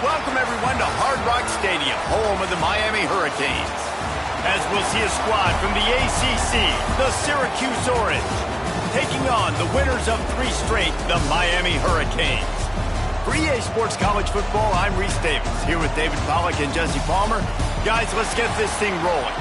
Welcome, everyone, to Hard Rock Stadium, home of the Miami Hurricanes. As we'll see a squad from the ACC, the Syracuse Orange, taking on the winners of 3 straight, the Miami Hurricanes. For EA Sports College Football, I'm Reese Davis, here with David Pollack and Jesse Palmer. Guys, let's get this thing rolling.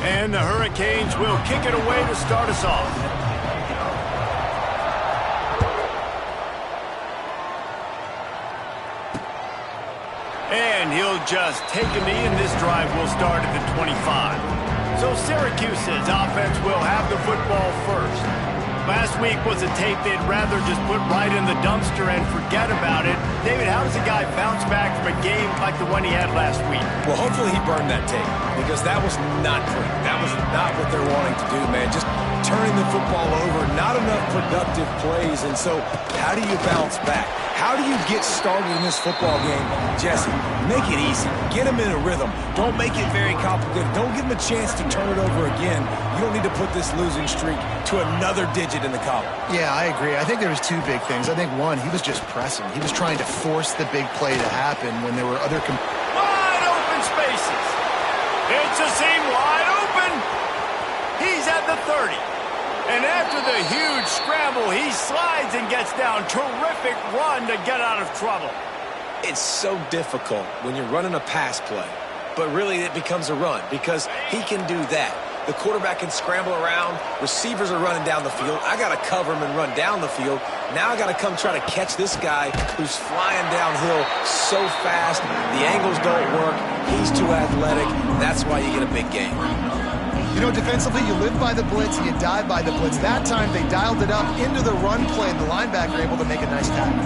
And the Hurricanes will kick it away to start us off. And he'll just take a knee, and this drive will start at the 25. So Syracuse's offense will have the football first. Last week was a tape they'd rather just put right in the dumpster and forget about it. David, how does a guy bounce back from a game like the one he had last week? Well, hopefully he burned that tape, because that was not pretty. That was not what they're wanting to do, man. Just turning the football over, not enough productive plays. And so how do you bounce back? How do you get started in this football game? Jesse, make it easy. Get him in a rhythm. Don't make it very complicated. Don't give him a chance to turn it over again. You don't need to put this losing streak to another digit in the column. Yeah, I agree. I think there was 2 big things. I think, one, he was just pressing. He was trying to force the big play to happen when there were other... Wide open spaces. It's a seam wide open. He's at the 30. And after the huge scramble, he slides and gets down. Terrific run to get out of trouble. It's so difficult when you're running a pass play, but really it becomes a run because he can do that. The quarterback can scramble around. Receivers are running down the field. I got to cover him and run down the field. Now I got to come try to catch this guy who's flying downhill so fast. The angles don't work. He's too athletic. That's why you get a big game. You know, defensively, you live by the blitz and you die by the blitz. That time, they dialed it up into the run play, and the linebacker able to make a nice tackle.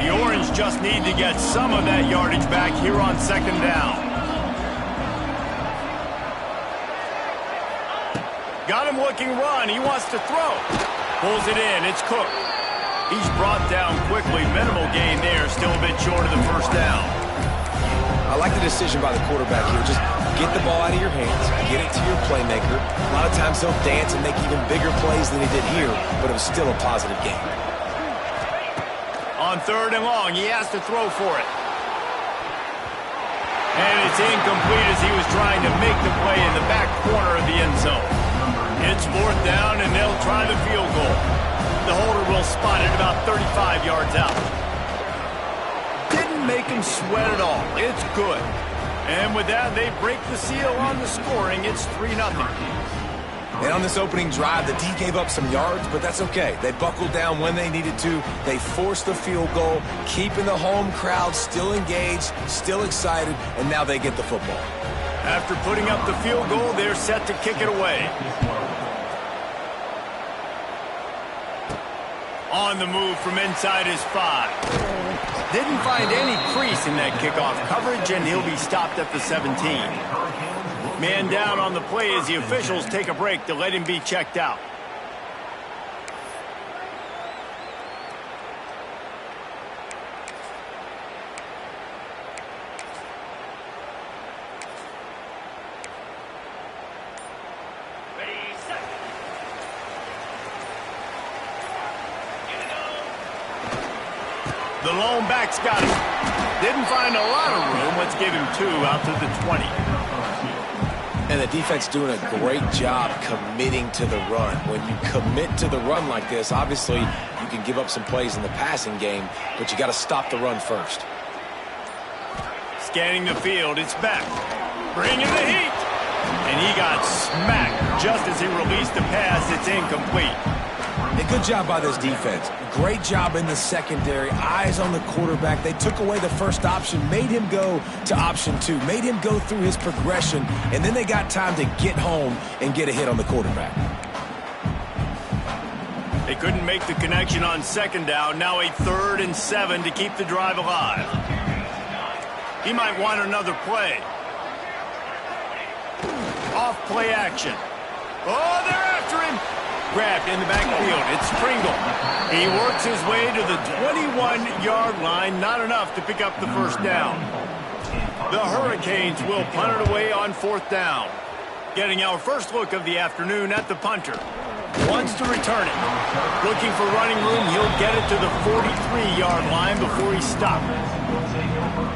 The Orange just need to get some of that yardage back here on 2nd down. Got him looking run. He wants to throw. Pulls it in. It's Cook. He's brought down quickly. Minimal gain there. Still a bit short of the 1st down. decision by the quarterback here. Just get the ball out of your hands, get it to your playmaker. A lot of times he'll dance and make even bigger plays than he did here, but it was still a positive game. On 3rd and long, he has to throw for it. And it's incomplete as he was trying to make the play in the back corner of the end zone. It's 4th down, and they'll try the field goal. The holder will spot it about 35 yards out. Didn't make him sweat at all. It's good. And with that, they break the seal on the scoring. It's 3-0. And on this opening drive, the D gave up some yards, but that's okay. They buckled down when they needed to. They forced the field goal, keeping the home crowd still engaged, still excited, and now they get the football. After putting up the field goal, they're set to kick it away. On the move from inside his 5. Didn't find any crease in that kickoff coverage, and he'll be stopped at the 17. Man down on the play as the officials take a break to let him be checked out. The lone back's got him. Didn't find a lot of room. Let's give him 2 out to the 20. And the defense doing a great job committing to the run. When you commit to the run like this, obviously you can give up some plays in the passing game, but you got to stop the run first. Scanning the field, it's back. Bringing the heat. And he got smacked just as he released the pass. It's incomplete. A good job by this defense. Great job in the secondary. Eyes on the quarterback. They took away the first option, made him go to option 2, made him go through his progression, and then they got time to get home and get a hit on the quarterback. They couldn't make the connection on 2nd down. Now a 3rd and 7 to keep the drive alive. He might want another play. Off play action. Oh, they're after him. Grabbed in the backfield. It's Pringle. He works his way to the 21-yard line. Not enough to pick up the first down. The Hurricanes will punt it away on 4th down. Getting our first look of the afternoon at the punter. Wants to return it. Looking for running room. He'll get it to the 43-yard line before he's stopped.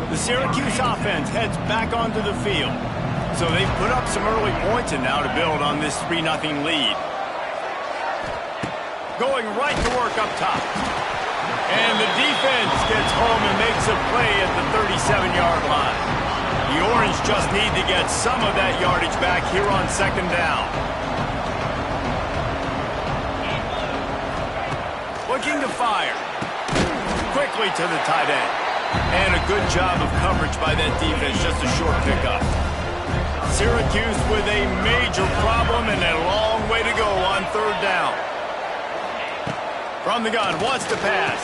The Syracuse offense heads back onto the field. So they've put up some early points and now to build on this 3-0 lead. Going right to work up top. And the defense gets home and makes a play at the 37-yard line. The Orange just need to get some of that yardage back here on 2nd down. Looking to fire. Quickly to the tight end. And a good job of coverage by that defense, just a short pickup. Syracuse with a major problem and a long way to go on 3rd down. From the gun, wants to pass.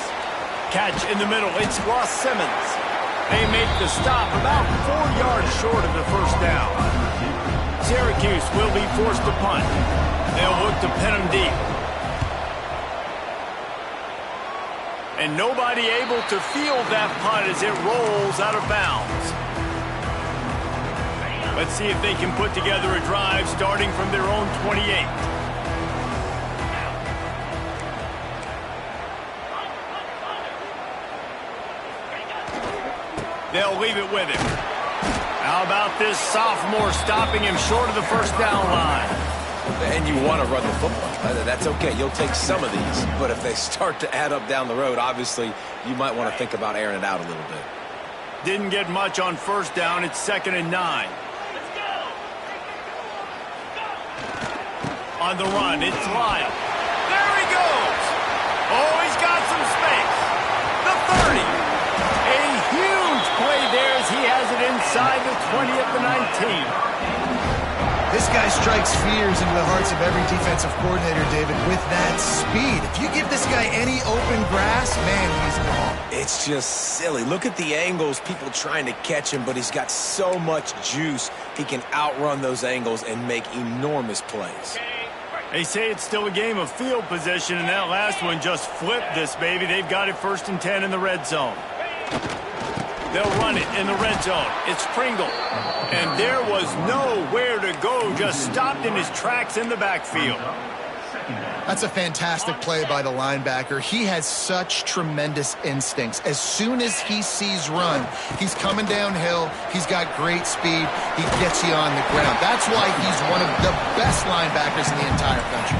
Catch in the middle, it's Ross Simmons. They make the stop about 4 yards short of the first down. Syracuse will be forced to punt. They'll look to pin him deep. And nobody able to field that punt as it rolls out of bounds. Let's see if they can put together a drive starting from their own 28. They'll leave it with him. How about this sophomore stopping him short of the first down line? And you want to run the football. That's okay. You'll take some of these. But if they start to add up down the road, obviously, you might want to think about airing it out a little bit. Didn't get much on 1st down. It's 2nd and 9. On the run, it's Lyle. There he goes. Oh, he's got some space. The 30. A huge play there as he has it inside the 20 at the 19. This guy strikes fears into the hearts of every defensive coordinator, David, with that speed. If you give this guy any open grass, man, he's gone. It's just silly. Look at the angles, people trying to catch him, but he's got so much juice. He can outrun those angles and make enormous plays. They say it's still a game of field position, and that last one just flipped this baby. They've got it 1st and 10 in the red zone. They'll run it in the red zone. It's Pringle. And there was nowhere to go, just stopped in his tracks in the backfield. That's a fantastic play by the linebacker. He has such tremendous instincts. As soon as he sees run, he's coming downhill. He's got great speed. He gets you on the ground. That's why he's one of the best linebackers in the entire country.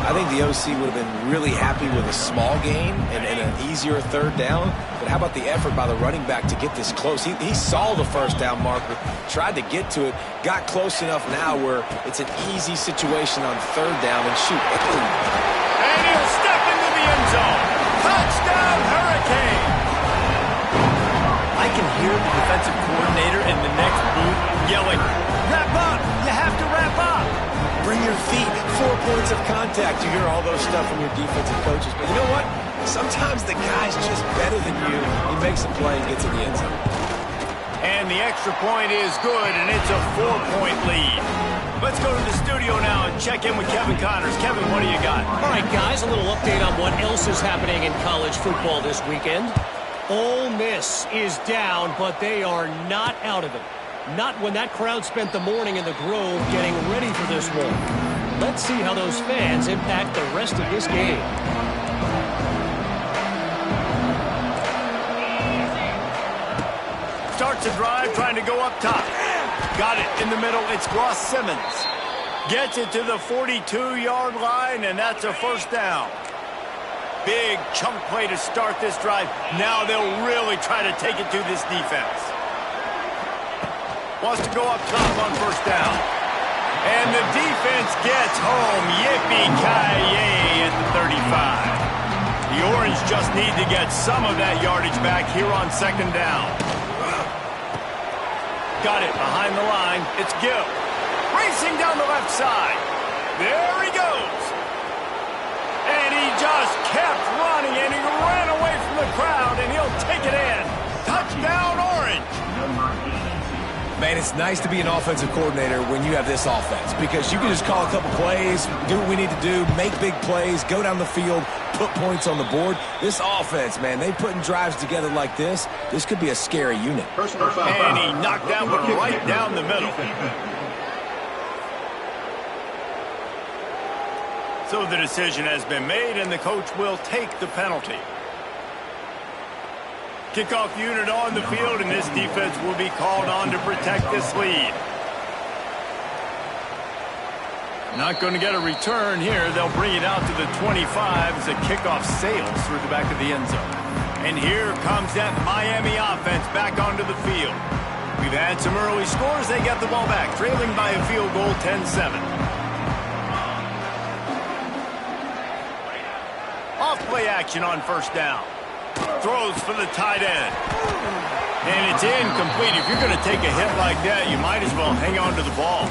I think the OC would have been really happy with a small gain and an easier third down. But how about the effort by the running back to get this close? He saw the first down marker, tried to get to it, got close enough now where it's an easy situation on third down and shoot. And he'll step into the end zone. Touchdown, Hurricane! I can hear the defensive coordinator in the next booth yelling, "Wrap up! You have to wrap up!" Bring your feet, 4 points of contact. You hear all those stuff from your defensive coaches. But you know what? Sometimes the guy's just better than you. He makes a play and gets in the end zone. And the extra point is good, and it's a 4-point lead. Let's go to the studio now and check in with Kevin Connors. Kevin, what do you got? All right, guys, a little update on what else is happening in college football this weekend. Ole Miss is down, but they are not out of it. Not when that crowd spent the morning in the Grove getting ready for this one. Let's see how those fans impact the rest of this game. Starts a drive trying to go up top. Got it in the middle. It's Ross Simmons. Gets it to the 42-yard line, and that's a first down. Big chunk play to start this drive. Now they'll really try to take it to this defense. Wants to go up top on first down. And the defense gets home. Yippee-ki-yay at the 35. The Orange just need to get some of that yardage back here on second down. Got it behind the line. It's Gill. Racing down the left side. There he goes. And he just kept running, and he ran away from the crowd, and he'll take it in. Touchdown, Orange. Man, it's nice to be an offensive coordinator when you have this offense because you can just call a couple plays, do what we need to do, make big plays, go down the field, put points on the board. This offense, man, they putting drives together like this. This could be a scary unit. And he knocked that one right down the middle. So the decision has been made, and the coach will take the penalty. Kickoff unit on the field, and this defense will be called on to protect this lead. Not going to get a return here. They'll bring it out to the 25 as the kickoff sails through the back of the end zone. And here comes that Miami offense back onto the field. We've had some early scores. They got the ball back, trailing by a field goal 10-7. Off-play action on first down. Throws for the tight end. And it's incomplete. If you're going to take a hit like that, you might as well hang on to the ball.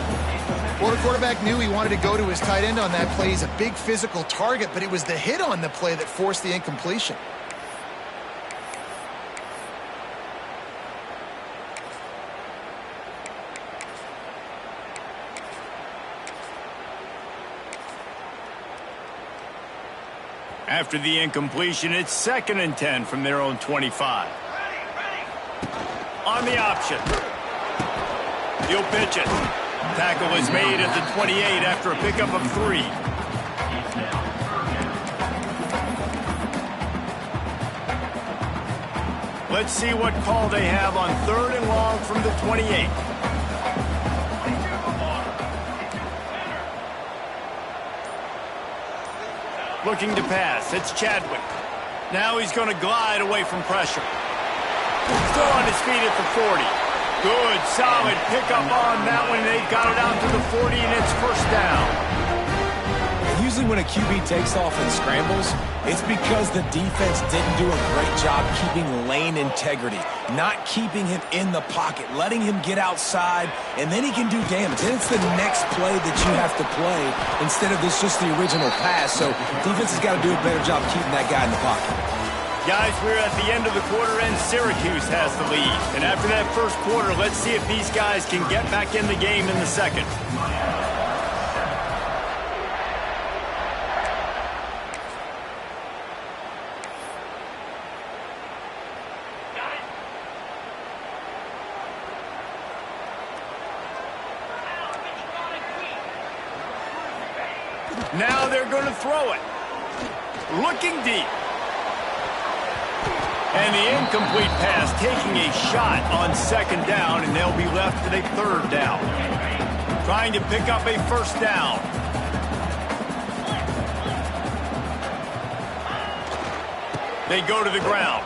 Well, the quarterback knew he wanted to go to his tight end on that play. He's a big physical target, but it was the hit on the play that forced the incompletion. After the incompletion, it's 2nd and 10 from their own 25. On the option. He'll pitch it. Tackle is made at the 28 after a pickup of 3. Let's see what call they have on 3rd and long from the 28. Looking to pass. It's Chadwick. Now he's going to glide away from pressure. Still on his feet at the 40. Good, solid pickup on that one. They've got it out to the 40, and it's first down. Usually when a QB takes off and scrambles, it's because the defense didn't do a great job keeping lane integrity, not keeping him in the pocket, letting him get outside, and then he can do damage. Then it's the next play that you have to play instead of this just the original pass. So defense has got to do a better job keeping that guy in the pocket. Guys, we're at the end of the quarter, and Syracuse has the lead. And after that first quarter, let's see if these guys can get back in the game in the second. Now they're going to throw it. Looking deep. And the incomplete pass taking a shot on second down, and they'll be left with a third down. Trying to pick up a first down. They go to the ground.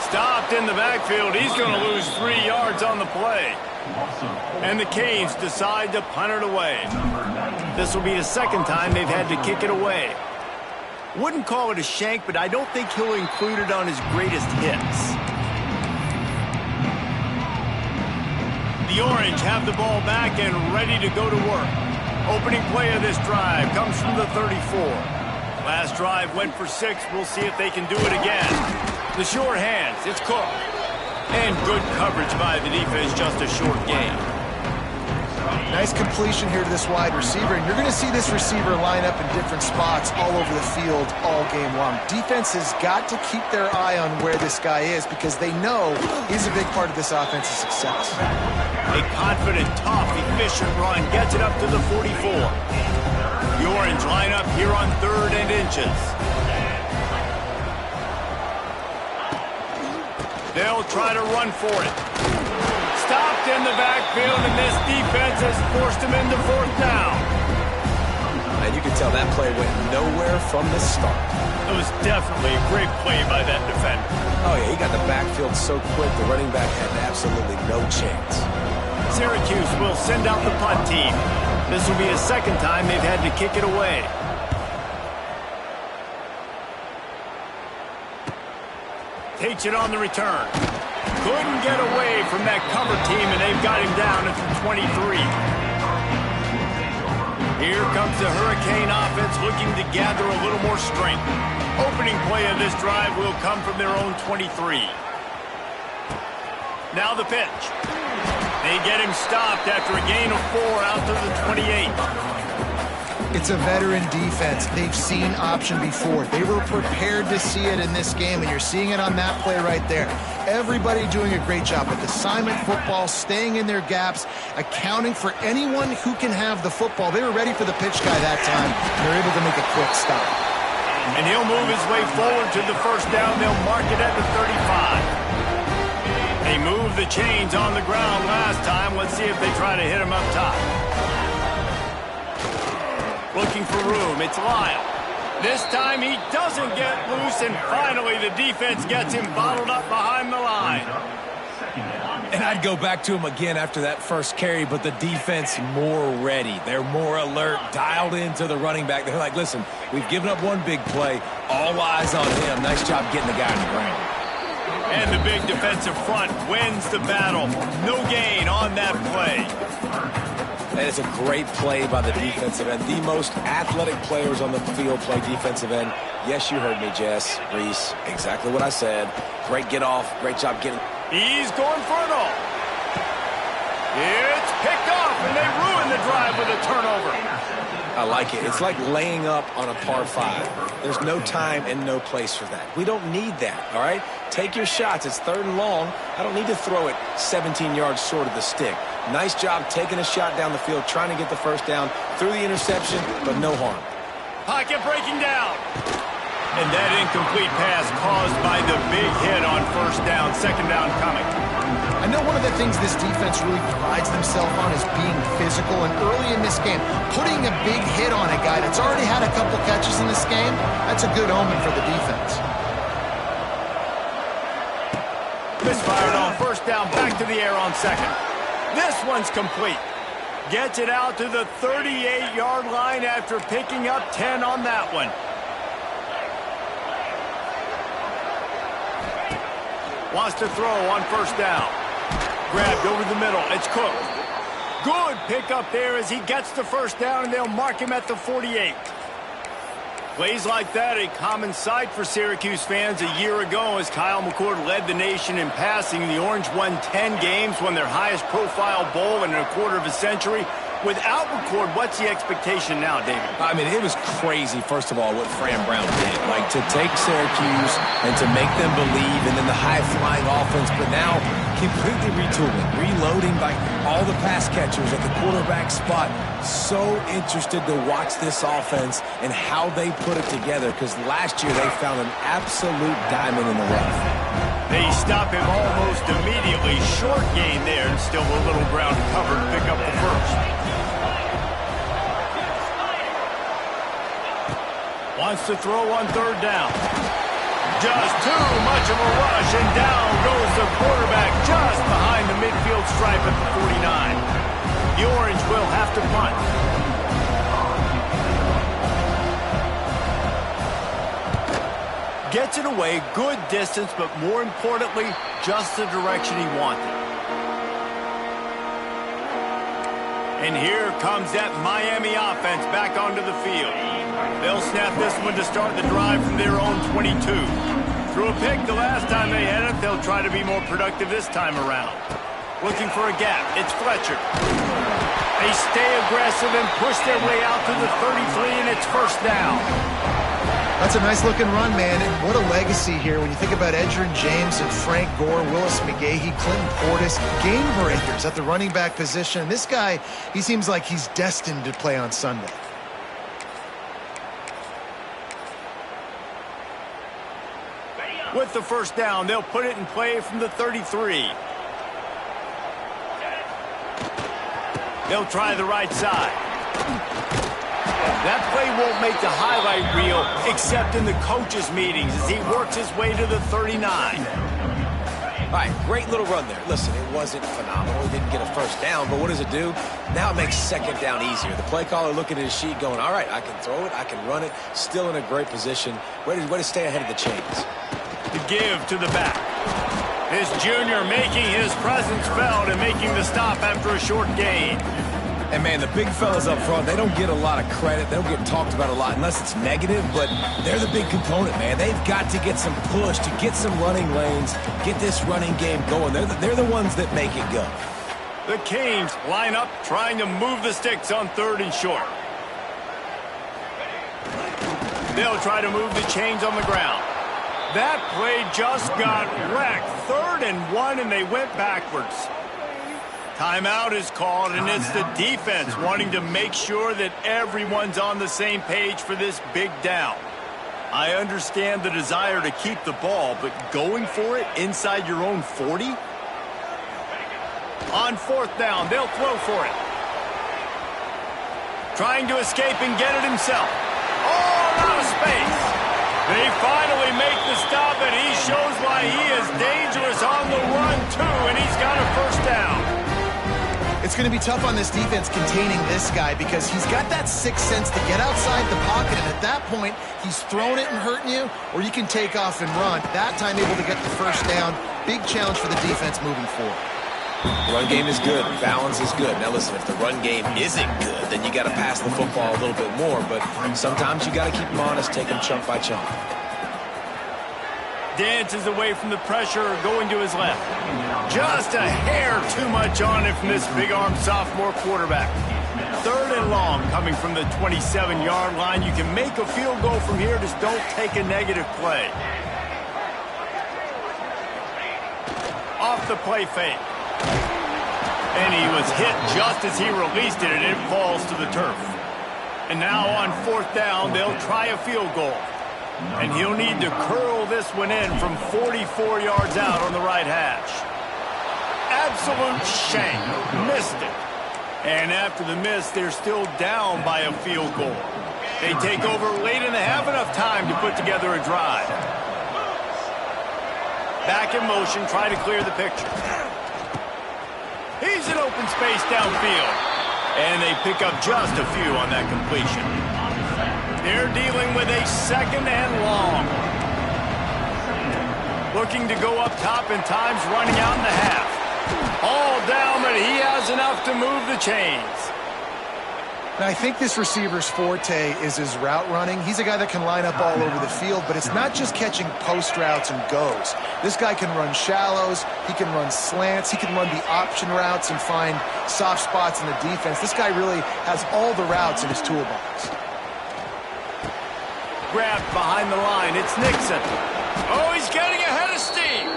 Stopped in the backfield. He's going to lose 3 yards on the play. And the Canes decide to punt it away. This will be the second time they've had to kick it away. Wouldn't call it a shank, but I don't think he'll include it on his greatest hits. The Orange have the ball back and ready to go to work. Opening play of this drive comes from the 34. Last drive went for 6. We'll see if they can do it again. The short hands, it's Cook. And good coverage by the defense, just a short gain. Nice completion here to this wide receiver, and you're going to see this receiver line up in different spots all over the field all game long. Defense has got to keep their eye on where this guy is because they know he's a big part of this offense's success. A confident, tough, efficient run gets it up to the 44. The Orange line up here on 3rd and inches. They'll try to run for it. Stopped in the backfield, and this defense has forced him into 4th down. And you can tell that play went nowhere from the start. It was definitely a great play by that defender. Oh, yeah, he got the backfield so quick, the running back had absolutely no chance. Syracuse will send out the punt team. This will be the second time they've had to kick it away. Takes it on the return. Couldn't get away from that cover team, and they've got him down at the 23. Here comes the Hurricane offense looking to gather a little more strength. Opening play of this drive will come from their own 23. Now the pitch. They get him stopped after a gain of 4 out to the 28. It's a veteran defense. They've seen option before. They were prepared to see it in this game, and you're seeing it on that play right there. Everybody doing a great job with assignment football, staying in their gaps, accounting for anyone who can have the football. They were ready for the pitch guy that time. They're able to make a quick stop. And he'll move his way forward to the first down. They'll mark it at the 35. They moved the chains on the ground last time. Let's see if they try to hit him up top. Looking for room, it's Lyle. This time he doesn't get loose, and finally the defense gets him bottled up behind the line. And I'd go back to him again after that first carry, but the defense more ready. They're more alert, dialed into the running back. They're like, listen, we've given up one big play. All eyes on him. Nice job getting the guy on the ground. And the big defensive front wins the battle. No gain on that play. That is a great play by the defensive end. The most athletic players on the field play defensive end. Yes, you heard me, Jess, Reese. Exactly what I said. Great get off. Great job getting. He's going for it all. It's picked off, and they ruin the drive with a turnover. I like it. It's like laying up on a par 5. There's no time and no place for that. We don't need that, all right? Take your shots. It's 3rd and long. I don't need to throw it 17 yards short of the stick. Nice job taking a shot down the field, trying to get the first down through the interception, but no harm. Pocket breaking down. And that incomplete pass caused by the big hit on first down, second down coming. I know one of the things this defense really prides themselves on is being physical, and early in this game, putting a big hit on a guy that's already had a couple catches in this game, that's a good omen for the defense. Misfired on first down, back to the air on second. This one's complete. Gets it out to the 38-yard line after picking up 10 on that one. Wants to throw on first down. Grabbed over the middle. It's Cook. Good pickup there as he gets the first down, and they'll mark him at the 48. Plays like that, a common sight for Syracuse fans. A year ago, as Kyle McCord led the nation in passing, the Orange won 10 games, won their highest profile bowl in a quarter of a century, Without record, what's the expectation now, David? I mean, it was crazy, first of all, what Fran Brown did. Like, to take Syracuse and to make them believe, and then the high-flying offense, but now completely retooling, reloading, like, all the pass catchers at the quarterback spot. So interested to watch this offense and how they put it together, because last year they found an absolute diamond in the rough. They stop him almost immediately. Short gain there, and still a little ground to cover to pick up the first. Wants to throw on third down. Just too much of a rush, and down goes the quarterback just behind the midfield stripe at the 49. The Orange will have to punt. Gets it away, good distance, but more importantly, just the direction he wanted. And here comes that Miami offense back onto the field. They'll snap this one to start the drive from their own 22. Threw a pick the last time they had it. They'll try to be more productive this time around. Looking for a gap. It's Fletcher. They stay aggressive and push their way out to the 33, and it's first down. That's a nice-looking run, man, and what a legacy here when you think about Edgerrin James and Frank Gore, Willis McGahee, Clinton Portis, game breakers at the running back position. This guy, he seems like he's destined to play on Sunday. With the first down, they'll put it in play from the 33. They'll try the right side. That play won't make the highlight reel except in the coaches' meetings as he works his way to the 39. All right, great little run there. Listen, it wasn't phenomenal. He didn't get a first down, but what does it do? Now it makes second down easier. The play caller looking at his sheet going, all right, I can throw it, I can run it, still in a great position, ready to stay ahead of the chains. To give to the back. This junior making his presence felt and making the stop after a short gain. And, man, the big fellas up front, they don't get a lot of credit. They don't get talked about a lot unless it's negative, but they're the big component, man. They've got to get some push, to get some running lanes, get this running game going. They're the ones that make it go. The Canes line up trying to move the sticks on third and short. They'll try to move the chains on the ground. That play just got wrecked. 3rd and 1, and they went backwards. Timeout is called, and it's the defense wanting to make sure that everyone's on the same page for this big down. I understand the desire to keep the ball, but going for it inside your own 40? On 4th down, they'll throw for it. Trying to escape and get it himself. All out of space. They finally make the stop, and he shows why he is dangerous on the run, too, and he's got a first down. It's going to be tough on this defense containing this guy because he's got that sixth sense to get outside the pocket, and at that point, he's throwing it and hurting you, or you can take off and run. That time able to get the first down. Big challenge for the defense moving forward. Run game is good. Balance is good. Now, listen, if the run game isn't good, then you got to pass the football a little bit more, but sometimes you got to keep them honest, take them chunk by chunk. Dances away from the pressure, going to his left. Just a hair too much on it from this big-armed sophomore quarterback. 3rd and long coming from the 27-yard line. You can make a field goal from here, just don't take a negative play. Off the play fake. And he was hit just as he released it, and it falls to the turf. And now on 4th down, they'll try a field goal. And he'll need to curl this one in from 44 yards out on the right hash. Absolute shank. Missed it. And after the miss, they're still down by a field goal. They take over late and they have enough time to put together a drive. Back in motion, try to clear the picture. He's in open space downfield. And they pick up just a few on that completion. They're dealing with a 2nd and long. Looking to go up top and time's running out in the half. All down, but he has enough to move the chains. And I think this receiver's forte is his route running. He's a guy that can line up all over the field, but it's not just catching post routes and goes. This guy can run shallows, he can run slants, he can run the option routes and find soft spots in the defense. This guy really has all the routes in his toolbox. Grabbed behind the line, it's Nixon. Oh, he's getting ahead of steam.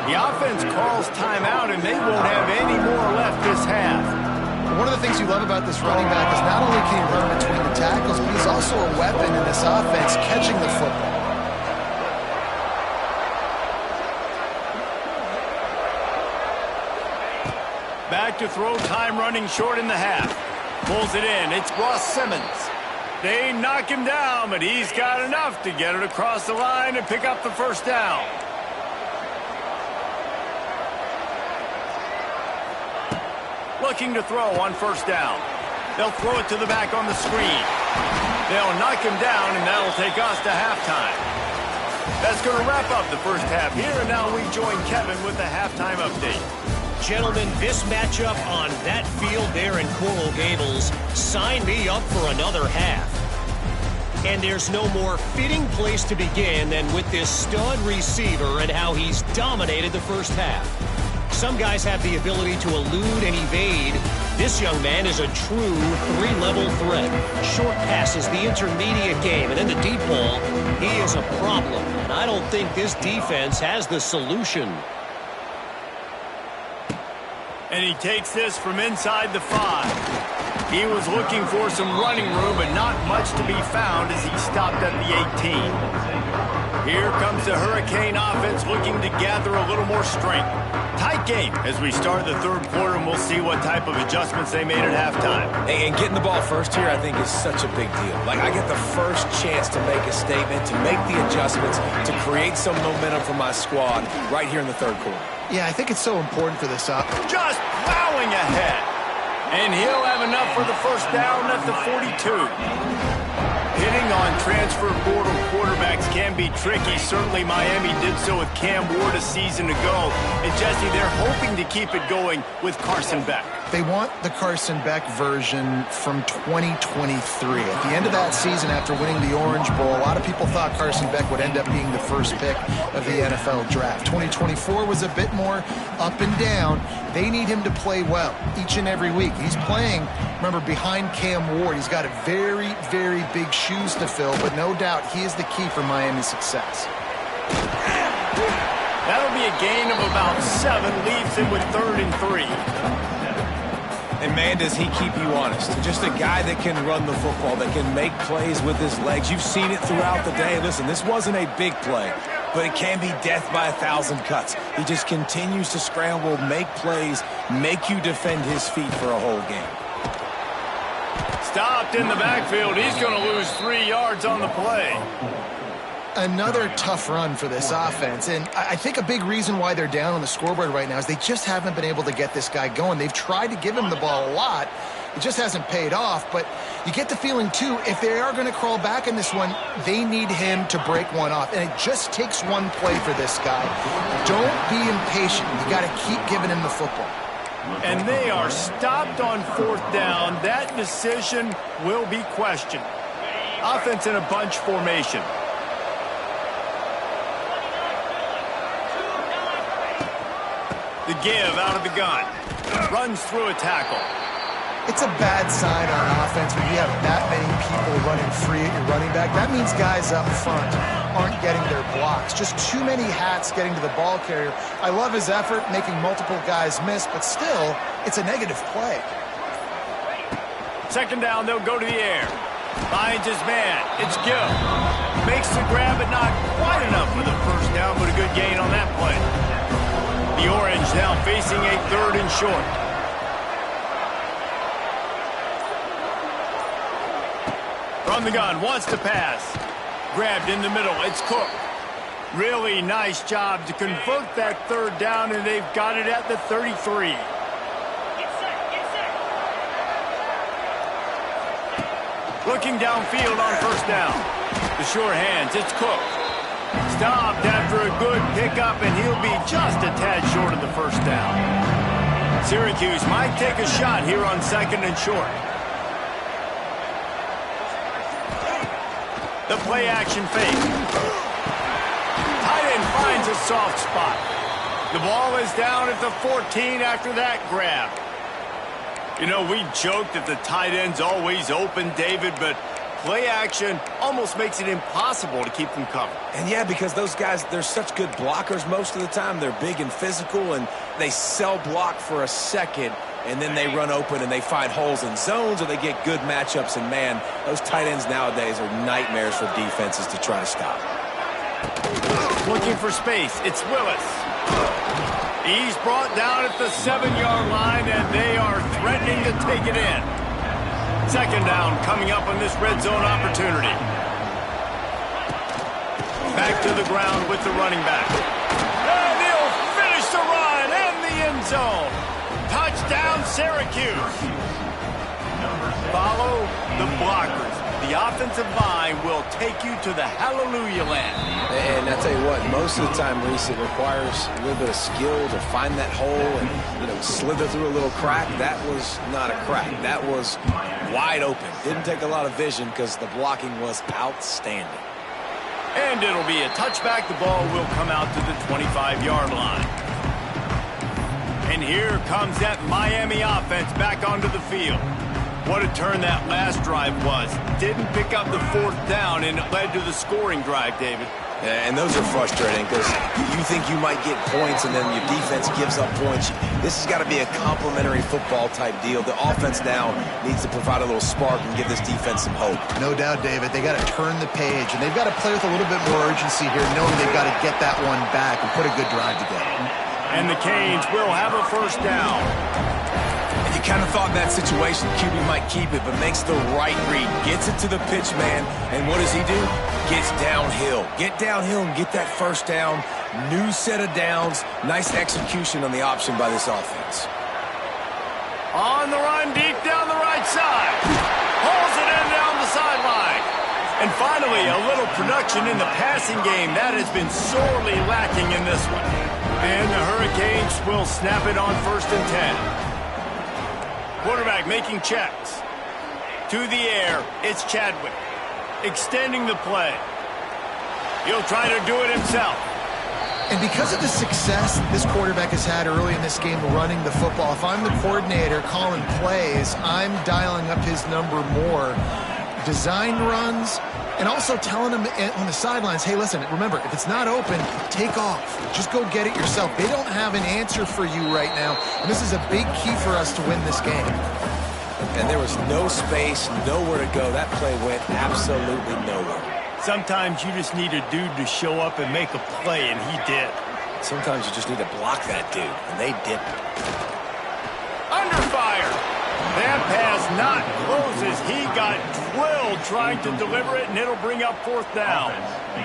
The offense calls timeout, and they won't have any more left this half. One of the things you love about this running back is not only can he run between the tackles, but he's also a weapon in this offense catching the football. Back to throw, time running short in the half. Pulls it in, it's Ross Simmons. They knock him down, but he's got enough to get it across the line and pick up the first down. Looking to throw on first down. They'll throw it to the back on the screen. They'll knock him down, and that'll take us to halftime. That's going to wrap up the first half here, and now we join Kevin with the halftime update. Gentlemen, this matchup on that field there in Coral Gables, sign me up for another half. And there's no more fitting place to begin than with this stud receiver and how he's dominated the first half. Some guys have the ability to elude and evade. This young man is a true three-level threat. Short passes, the intermediate game, and then the deep ball. He is a problem, and I don't think this defense has the solution. And he takes this from inside the 5. He was looking for some running room, but not much to be found as he stopped at the 18. Here comes the Hurricane offense looking to gather a little more strength. Tight game as we start the third quarter, and we'll see what type of adjustments they made at halftime. And getting the ball first here, I think, is such a big deal. Like, I get the first chance to make a statement, to make the adjustments, to create some momentum for my squad right here in the third quarter. Yeah, I think it's so important for this up. Just plowing ahead. And he'll have enough for the first down at the 42. Hitting on transfer portal quarterbacks can be tricky. Certainly Miami did so with Cam Ward a season ago. And Jesse, they're hoping to keep it going with Carson Beck. They want the Carson Beck version from 2023. At the end of that season, after winning the Orange Bowl, a lot of people thought Carson Beck would end up being the first pick of the NFL draft. 2024 was a bit more up and down. They need him to play well each and every week. He's playing, remember, behind Cam Ward. He's got a very, very big shoes to fill, but no doubt he is the key for Miami's success. That'll be a gain of about 7, leaves him with 3rd and 3. And, man, does he keep you honest. Just a guy that can run the football, that can make plays with his legs. You've seen it throughout the day. Listen, this wasn't a big play, but it can be death by 1,000 cuts. He just continues to scramble, make plays, make you defend his feet for a whole game. Stopped in the backfield. He's going to lose 3 yards on the play. Another tough run for this offense, and I think a big reason why they're down on the scoreboard right now is they just haven't been able to get this guy going. They've tried to give him the ball a lot. It just hasn't paid off, but you get the feeling, too, if they are going to crawl back in this one, they need him to break one off, and it just takes one play for this guy. Don't be impatient. You got to keep giving him the football. And they are stopped on 4th down. That decision will be questioned. Offense in a bunch formation. The give out of the gun. Runs through a tackle. It's a bad sign on offense when you have that many people running free at your running back. That means guys up front aren't getting their blocks. Just too many hats getting to the ball carrier. I love his effort, making multiple guys miss, but still, it's a negative play. 2nd down, they'll go to the air. Finds his man. It's Gill. Makes the grab, but not quite enough for the first down, but a good gain on that play. The Orange now facing a 3rd and short. From the gun, wants to pass. Grabbed in the middle, it's Cook. Really nice job to convert that 3rd down, and they've got it at the 33. Looking downfield on 1st down. The sure hands, it's Cook. Stopped after a good pickup, and he'll be just a tad short of the first down. Syracuse might take a shot here on 2nd and short. The play action fake. Tight end finds a soft spot. The ball is down at the 14 after that grab. You know, we joked that the tight end's always open, David, but play action almost makes it impossible to keep them covered. And yeah, because those guys, they're such good blockers most of the time. They're big and physical, and they sell block for a second, and then they run open and they find holes in zones, or they get good matchups. And man, those tight ends nowadays are nightmares for defenses to try to stop. Looking for space, it's Willis. He's brought down at the 7-yard line, and they are threatening to take it in. Second down coming up on this red zone opportunity. Back to the ground with the running back. And he'll finish the run in the end zone. Touchdown, Syracuse. Follow the blockers. The offensive line will take you to the hallelujah land. And I tell you what, most of the time, Reese, it requires a little bit of skill to find that hole and, slither through a little crack. That was not a crack. That was wide open. Didn't take a lot of vision because the blocking was outstanding. And it'll be a touchback. The ball will come out to the 25-yard line. And here comes that Miami offense back onto the field. What a turn that last drive was. Didn't pick up the fourth down, and it led to the scoring drive, David. Yeah, and those are frustrating because you think you might get points, and then your defense gives up points. This has got to be a complementary football type deal. The offense now needs to provide a little spark and give this defense some hope. No doubt, David. They got to turn the page, and they've got to play with a little bit more urgency here, knowing they've got to get that one back and put a good drive together. And the Canes will have a first down. You kind of thought in that situation QB might keep it, but makes the right read. Gets it to the pitch man, and what does he do? Gets downhill. Get downhill and get that first down. New set of downs. Nice execution on the option by this offense. On the run, deep down the right side. Pulls it in down the sideline. And finally, a little production in the passing game. That has been sorely lacking in this one. And the Hurricanes will snap it on 1st and 10. Quarterback making checks. To the air, it's Chadwick. Extending the play. He'll try to do it himself. And because of the success this quarterback has had early in this game running the football, if I'm the coordinator calling plays, I'm dialing up his number more. Design runs, and also telling him on the sidelines, hey, listen, remember, if it's not open, take off. Just go get it yourself. They don't have an answer for you right now, and this is a big key for us to win this game. And there was no space, nowhere to go. That play went absolutely nowhere. Sometimes you just need a dude to show up and make a play, and he did. Sometimes you just need to block that dude, and they didn't. Under fire. That pass not closes. He got drilled trying to deliver it, and it'll bring up 4th down.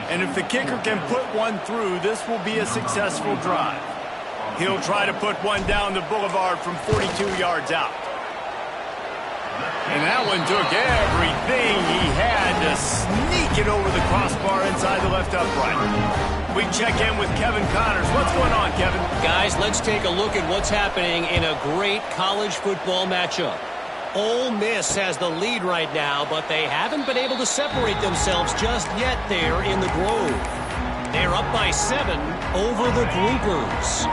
And if the kicker can put one through, this will be a successful drive. He'll try to put one down the boulevard from 42 yards out. And that one took everything he had to sneak it over the crossbar inside the left upright. We check in with Kevin Connors. What's going on, Kevin? Guys, let's take a look at what's happening in a great college football matchup. Ole Miss has the lead right now, but they haven't been able to separate themselves just yet there in the Grove. They're up by 7 over the Groupers.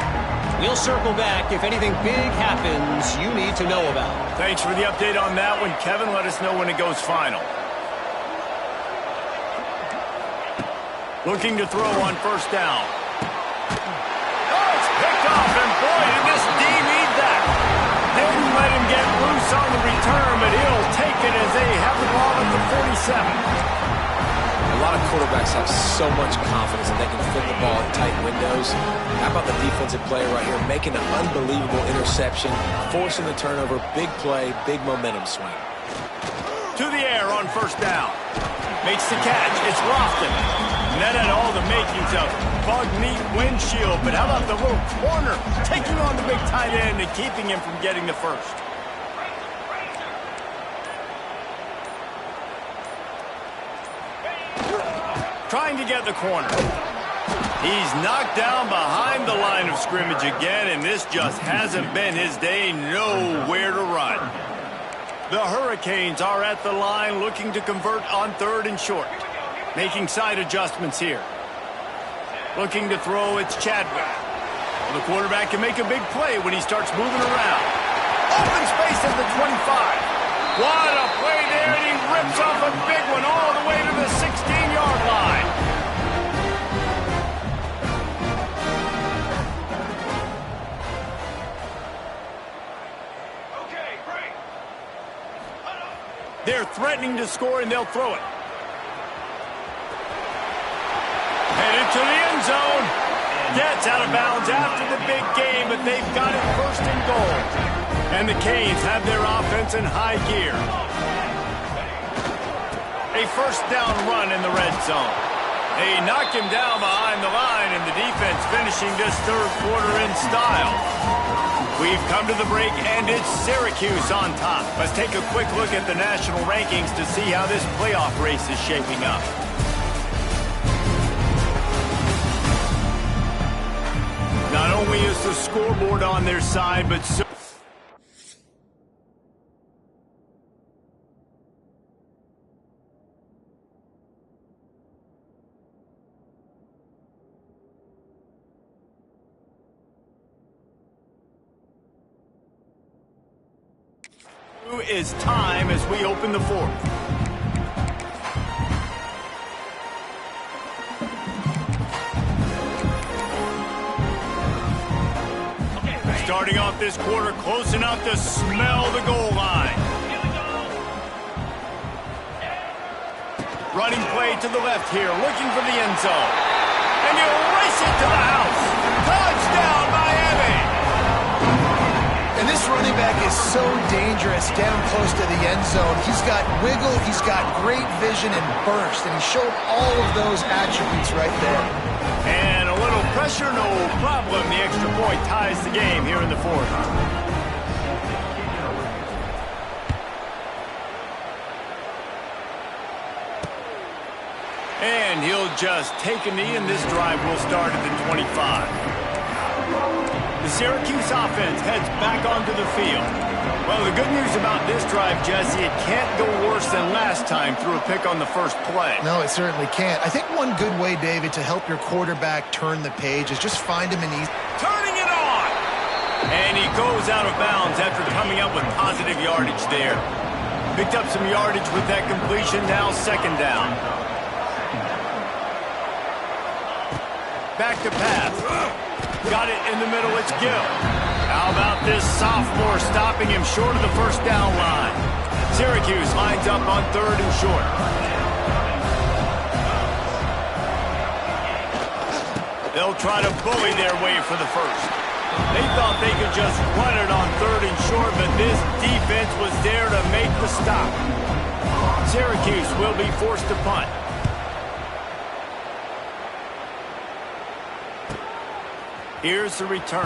We'll circle back if anything big happens you need to know about. Thanks for the update on that one, Kevin. Let us know when it goes final. Looking to throw on 1st down. Oh, it's picked off, and boy, did this D need that. Didn't let him get loose on the return, but he'll take it as they have the ball at the 47. A lot of quarterbacks have so much confidence that they can fit the ball in tight windows. How about the defensive player right here making an unbelievable interception, forcing the turnover, big play, big momentum swing. To the air on 1st down. Makes the catch. It's Lofton. And that had all the makings of bug meat windshield. But how about the little corner taking on the big tight end and keeping him from getting the first? Trying to get the corner. He's knocked down behind the line of scrimmage again, and this just hasn't been his day. Nowhere to run. The Hurricanes are at the line looking to convert on 3rd and short. Making side adjustments here. Looking to throw, it's Chadwick. The quarterback can make a big play when he starts moving around. Open space at the 25. What a play there, and he rips off a big one all the way to the 16-yard line. Okay, great. They're threatening to score, and they'll throw it. Headed to the end zone. Gets out of bounds after the big game, but they've got it first and goal. And the Canes have their offense in high gear. A first down run in the red zone. They knock him down behind the line, and the defense finishing this third quarter in style. We've come to the break, and it's Syracuse on top. Let's take a quick look at the national rankings to see how this playoff race is shaping up. Not only is the scoreboard on their side, but so is time as we open the fourth. Starting off this quarter close enough to smell the goal line. Running play to the left here, looking for the end zone. And you race it to the house. Touchdown, Miami! And this running back is so dangerous down close to the end zone. He's got wiggle, he's got great vision and burst, and he showed all of those attributes right there. And a little pressure, no problem. The extra point ties the game here in the fourth. And he'll just take a knee, and this drive will start at the 25. The Syracuse offense heads back onto the field. Well, the good news about this drive, Jesse, it can't go worse than last time through a pick on the first play. No, it certainly can't. I think one good way, David, to help your quarterback turn the page is just find him an easy... Turning it on! And he goes out of bounds after coming up with positive yardage there. Picked up some yardage with that completion, now second down. Back to pass. Got it in the middle, it's Gill. How about this sophomore stopping him short of the first down line? Syracuse lines up on third and short. They'll try to bully their way for the first. They thought they could just run it on third and short, but this defense was there to make the stop. Syracuse will be forced to punt. Here's the return.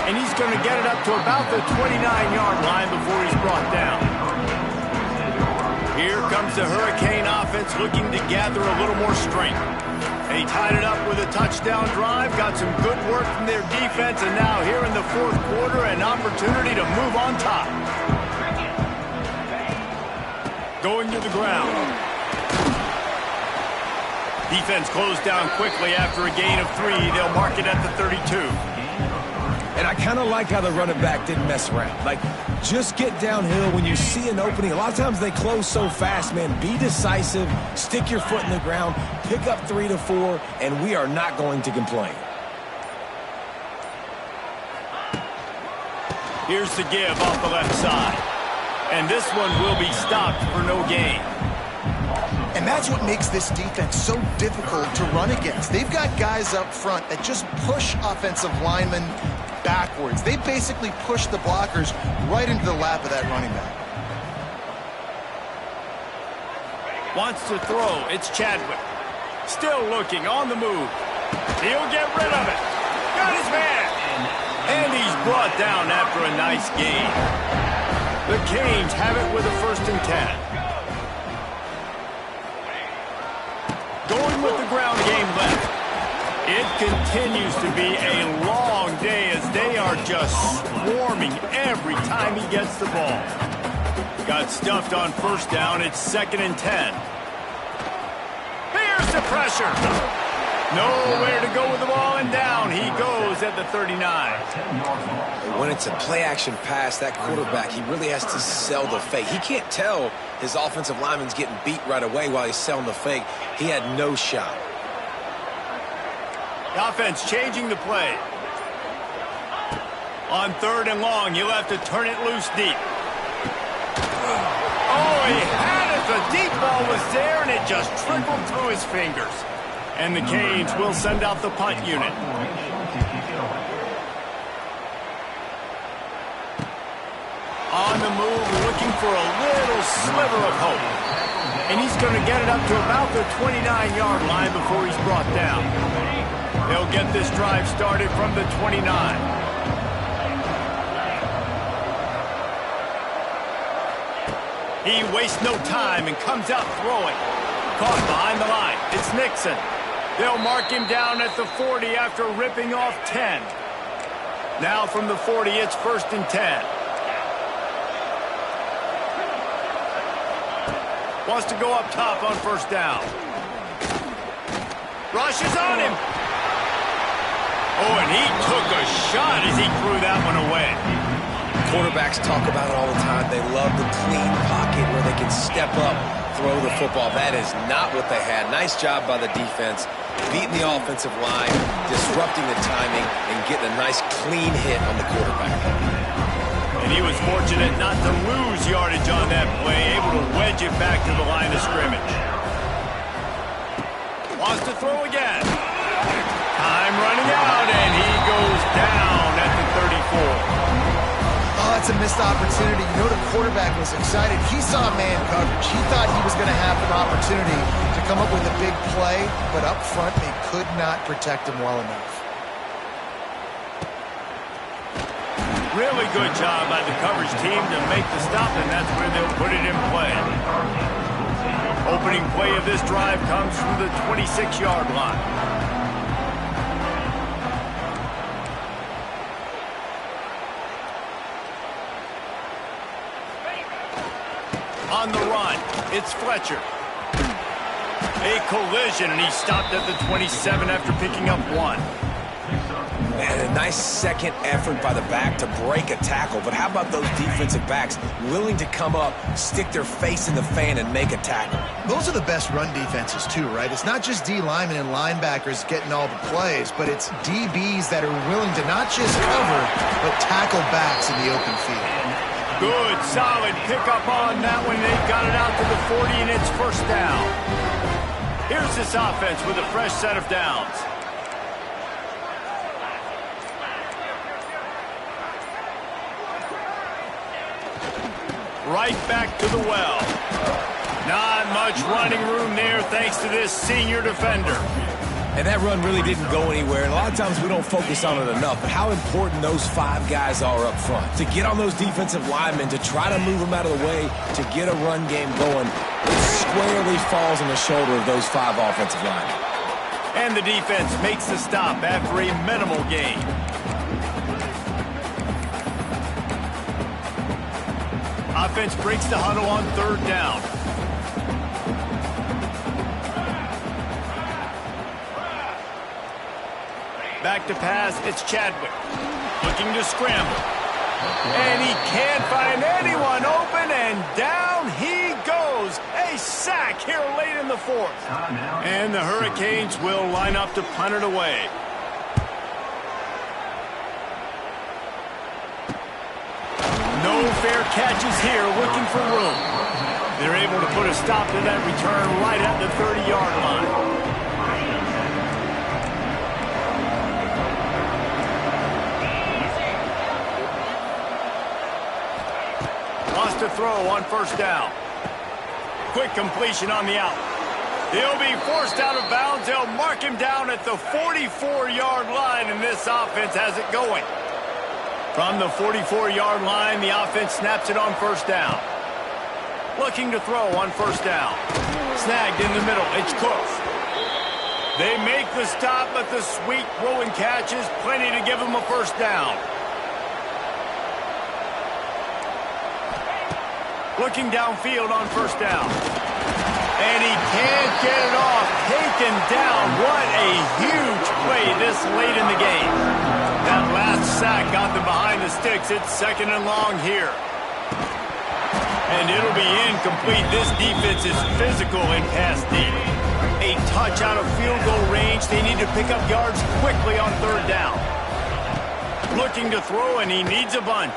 And he's going to get it up to about the 29-yard line before he's brought down. Here comes the Hurricane offense looking to gather a little more strength. They tied it up with a touchdown drive, got some good work from their defense, and now here in the fourth quarter, an opportunity to move on top. Going to the ground. Defense closed down quickly after a gain of 3. They'll mark it at the 32. And I kind of like how the running back didn't mess around. Like, just get downhill when you see an opening. A lot of times they close so fast, man. Be decisive, stick your foot in the ground, pick up 3 to 4, and we are not going to complain. Here's the give off the left side. And this one will be stopped for no gain. And that's what makes this defense so difficult to run against. They've got guys up front that just push offensive linemen backwards. They basically push the blockers right into the lap of that running back. Wants to throw. It's Chadwick. Still looking on the move. He'll get rid of it. Got his man. And he's brought down after a nice gain. The Canes have it with a 1st and 10. Going with the ground game left. It continues to be a long day as they are just swarming every time he gets the ball. Got stuffed on 1st down. It's 2nd and 10. the pressure. Nowhere to go with the ball, and down he goes at the 39. When it's a play-action pass, that quarterback, he really has to sell the fake. He can't tell his offensive lineman's getting beat right away while he's selling the fake. He had no shot. The offense changing the play. On 3rd and long, he'll have to turn it loose deep. Oh, he had it. The deep ball was there, and it just trickled through his fingers. And the Canes will send out the punt unit. On the move, looking for a little sliver of hope. And he's going to get it up to about the 29-yard line before he's brought down. They'll get this drive started from the 29. He wastes no time and comes out throwing. Caught behind the line. It's Nixon. They'll mark him down at the 40 after ripping off 10. Now from the 40, it's 1st and 10. Wants to go up top on 1st down. Rushes on him. Oh, and he took a shot as he threw that one away. Quarterbacks talk about it all the time. They love the clean pocket where they can step up, throw the football. That is not what they had. Nice job by the defense, beating the offensive line, disrupting the timing, and getting a nice clean hit on the quarterback. And he was fortunate not to lose yardage on that play, able to wedge it back to the line of scrimmage. Wants to throw again. Time running out, and he goes down at the 34. Oh, that's a missed opportunity. You know the quarterback was excited. He saw man coverage. He thought he was going to have an opportunity to come up with a big play, but up front they could not protect him well enough. Really good job by the coverage team to make the stop, and that's where they'll put it in play. Opening play of this drive comes from the 26-yard line. On the run, it's Fletcher. A collision, and he stopped at the 27 after picking up 1. And a nice second effort by the back to break a tackle. But how about those defensive backs willing to come up, stick their face in the fan, and make a tackle? Those are the best run defenses, too, right? It's not just D linemen and linebackers getting all the plays, but it's DBs that are willing to not just cover, but tackle backs in the open field. Good, solid pickup on that one. They've got it out to the 40, and it's 1st down. Here's this offense with a fresh set of downs. Right back to the well. Not much running room there thanks to this senior defender. And that run really didn't go anywhere. And a lot of times we don't focus on it enough. But how important those 5 guys are up front. To get on those defensive linemen, to try to move them out of the way, to get a run game going, it squarely falls on the shoulder of those 5 offensive linemen. And the defense makes the stop after a minimal gain. Offense breaks the huddle on 3rd down. Back to pass, it's Chadwick. Looking to scramble. And he can't find anyone open, and down he goes. A sack here late in the 4th. And the Hurricanes will line up to punt it away. No fair catches here, looking for room. They're able to put a stop to that return right at the 30-yard line. Wants to throw on 1st down. Quick completion on the out. He'll be forced out of bounds. They'll mark him down at the 44-yard line, and this offense has it going. From the 44-yard line, the offense snaps it on 1st down. Looking to throw on 1st down. Snagged in the middle. It's Cooks. They make the stop, but the sweet throw and catch is plenty to give them a 1st down. Looking downfield on 1st down. And he can't get it off. Taken down. What a huge play this late in the game. That last sack got them behind the sticks. It's 2nd and long here. And it'll be incomplete. This defense is physical in pass deep. A touch out of field goal range. They need to pick up yards quickly on 3rd down. Looking to throw, and he needs a bunch.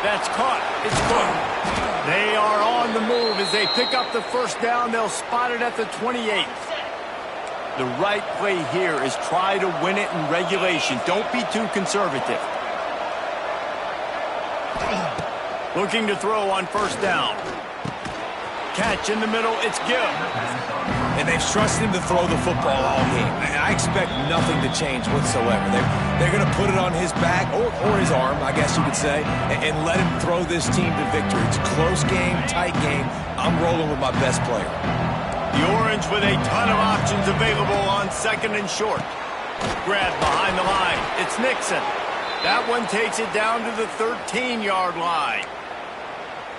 That's caught. It's good. They are on the move. As they pick up the 1st down, they'll spot it at the 28th. The right play here is try to win it in regulation. Don't be too conservative. Looking to throw on 1st down. Catch in the middle. It's Gill. And they've trusted him to throw the football all game. I expect nothing to change whatsoever. They're going to put it on his back, or his arm, I guess you could say, and let him throw this team to victory. It's a close game, tight game. I'm rolling with my best player. The Orange with a ton of options available on 2nd and short. Grab behind the line. It's Nixon. That one takes it down to the 13-yard line.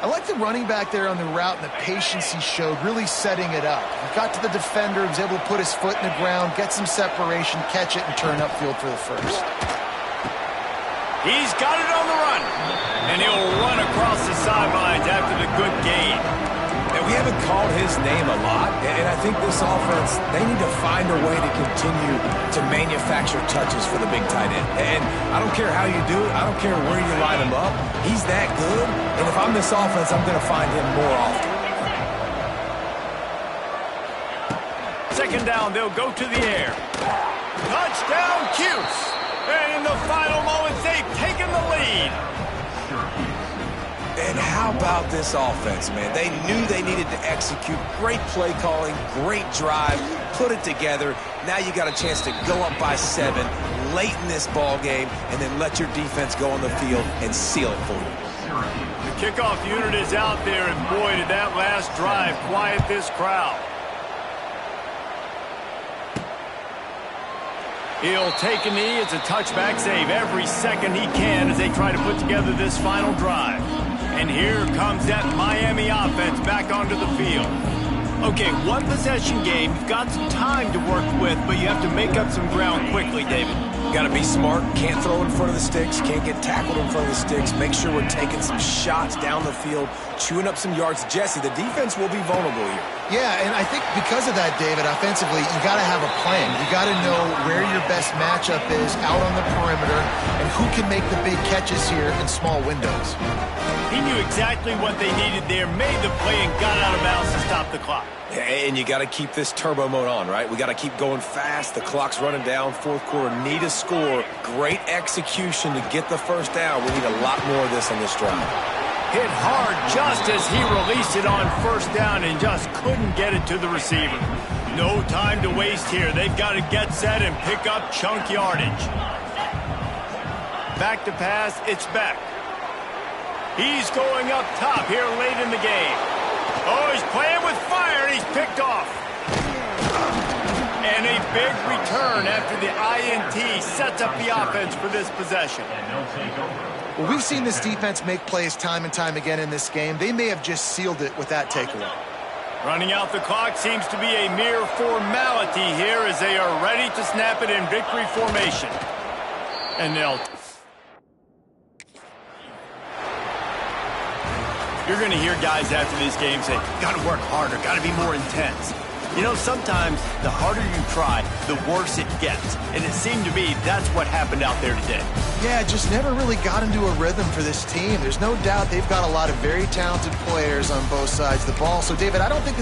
I like the running back there on the route and the patience he showed, really setting it up. He got to the defender, was able to put his foot in the ground, get some separation, catch it, and turn upfield for the 1st. He's got it on the run. And he'll run across the sidelines after the good gain. And we haven't called his name a lot, and I think this offense, they need to find a way to continue to manufacture touches for the big tight end. And I don't care how you do it. I don't care where you line him up. He's that good, and if I'm this offense, I'm going to find him more often. 2nd down, they'll go to the air. Touchdown, Cuse. And in the final moments, they've taken the lead. And how about this offense, man? They knew they needed to execute. Great play calling, great drive, put it together. Now you got a chance to go up by 7 late in this ball game and then let your defense go on the field and seal it for you. The kickoff unit is out there, and boy, did that last drive quiet this crowd. He'll take a knee. It's a touchback save every second he can as they try to put together this final drive. And here comes that Miami offense back onto the field. Okay, 1 possession game. You've got some time to work with, but you have to make up some ground quickly, David. Got to be smart. Can't throw in front of the sticks. Can't get tackled in front of the sticks. Make sure we're taking some shots down the field, chewing up some yards. Jesse, the defense will be vulnerable here. Yeah, and I think because of that, David, offensively, you got to have a plan. You got to know where your best matchup is out on the perimeter and who can make the big catches here in small windows. He knew exactly what they needed there, made the play, and got out of bounds to stop the clock. And you got to keep this turbo mode on, right? We got to keep going fast. The clock's running down. 4th quarter, need a score. Great execution to get the 1st down. We need a lot more of this on this drive. Hit hard just as he released it on 1st down and just couldn't get it to the receiver. No time to waste here. They've got to get set and pick up chunk yardage. Back to pass. It's Beck. He's going up top here late in the game. Oh, he's playing with fire, and he's picked off. And a big return after the INT sets up the offense for this possession. Well, we've seen this defense make plays time and time again in this game. They may have just sealed it with that takeaway. Running out the clock seems to be a mere formality here as they are ready to snap it in victory formation. And they'll... You're going to hear guys after these games say, got to work harder, got to be more intense. You know, sometimes the harder you try, the worse it gets. And it seemed to me that's what happened out there today. Yeah, just never really got into a rhythm for this team. There's no doubt they've got a lot of very talented players on both sides of the ball. So, David, I don't think...